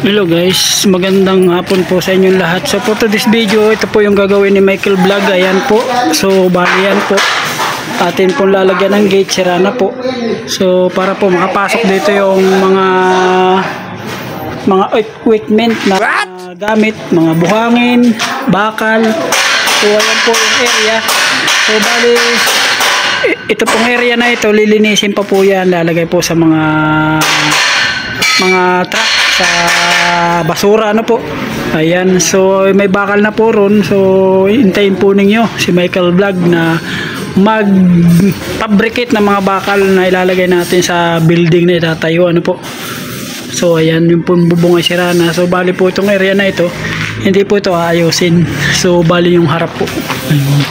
Hello guys, magandang hapon po sa inyong lahat. So for today's video, ito po yung gagawin ni Michael Vlog. Ayan po. So bali yan po. Atin pong lalagyan ng gate, sira na po. So para po makapasok dito yung mga equipment na gamit, mga buhangin, bakal. So ayan po yung area. So bali ito pong area na ito, lilinisin pa po yan. Lalagay po sa mga truck sa basura, ano po. Ayan, so may bakal na po ron. So hintayin po ninyo si Michael Vlog na mag-fabricate ng mga bakal na ilalagay natin sa building na itatayo, ano po. So ayan, yung pong bubong ay sira na. So bali po itong area na ito, hindi po ito aayusin. So bali yung harap po, ayun.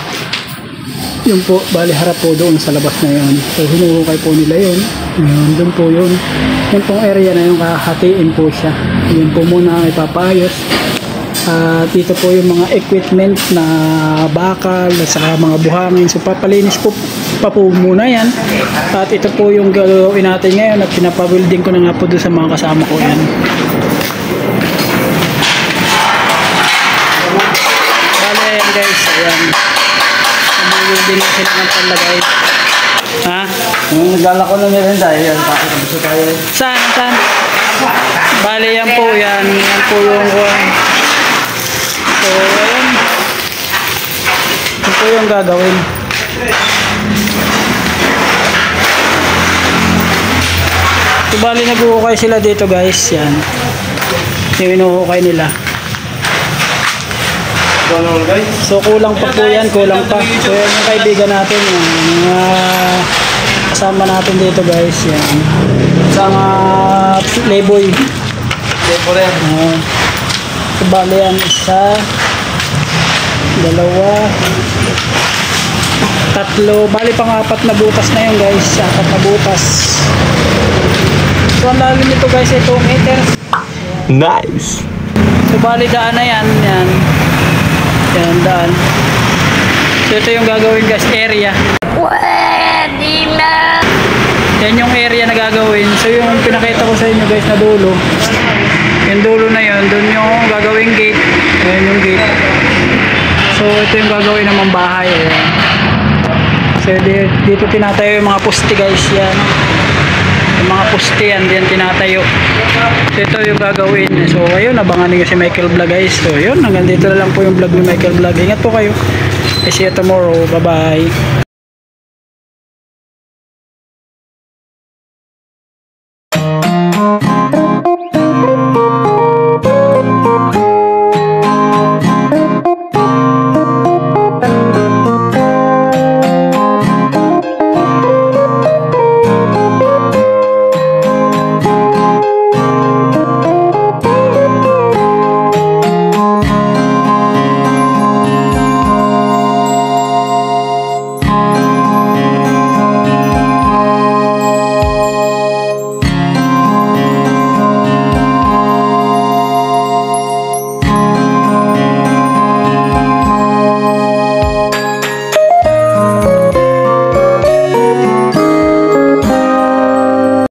Yun po, bali harap po doon sa labas na yun. So hinuhukay po nila yun. Ayun, doon po yun. Yung pong area na yung kahatiin po siya. Yun po muna ang ipapaayos. At dito po yung mga equipment na bakal at saka mga buhangin. So papalinis po pa po muna yan. At ito po yung gagawin natin ngayon at pinapabuilding ko na nga po doon sa mga kasama ko yan. Bali yan guys, ayan. Building na sila ng panlagay. Ha? Yung naglalako na meron tayo, yan. Pakita tayo. Saan? Bali yan po, yan. Yan po yung so, ayan. Yan po yung gagawin. So, bali nag-uukay sila dito guys. Yan. Yung inuukay nila. So kulang pa po yan, kulang pa. So yan yung kaibigan natin, yung mga kasama natin dito guys, yan. Sa mga playboy. So bali yan, isa, dalawa, tatlo, bali pang-apat na butas na yun guys, apat na butas. So ang lalim nito guys, 2 meters. Nice! So bali daan na yan, yan. Yan, daan. So ito yung gagawin guys, area. Pwede na! Yan yung area na gagawin. So yung pinakita ko sa inyo guys na dulo, yung dulo na yun, dun yung gagawin gate. Ayan yung gate. So ito yung gagawin naman bahay. Ayan. So dito tinatayo yung mga poste guys, yan. Yung mga poste yan, diyan tinatayo. So ito yung gagawin. So ayun, abangan niyo si Michael Vlog guys. So yun, hanggang dito na lang po yung vlog ni Michael Vlog. Ingat po kayo. See you tomorrow. Bye bye.